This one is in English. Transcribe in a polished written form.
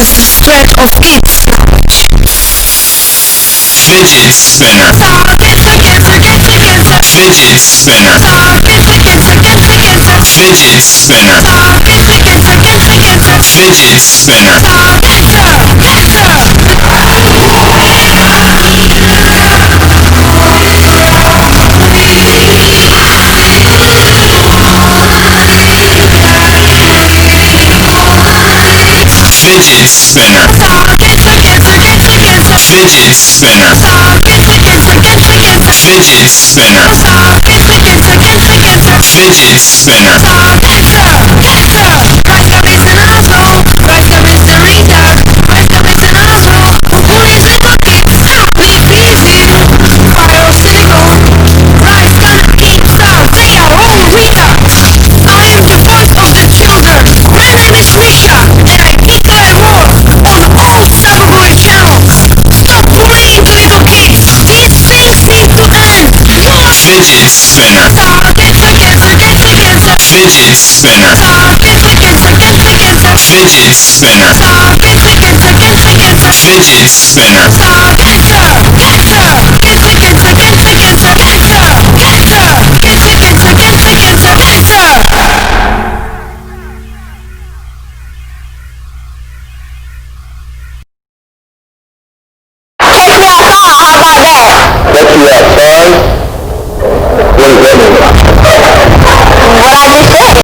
as a stretch of its knowledge. Fidget spinner. Fidget spinner. Fidget spinner. Fidget spinner. Fidget spinner. Fidget spinner. Fidget spinner. Fidget spinner. Fidget spinner. Fidget spinner. Fidget spinner. Fidget spinner.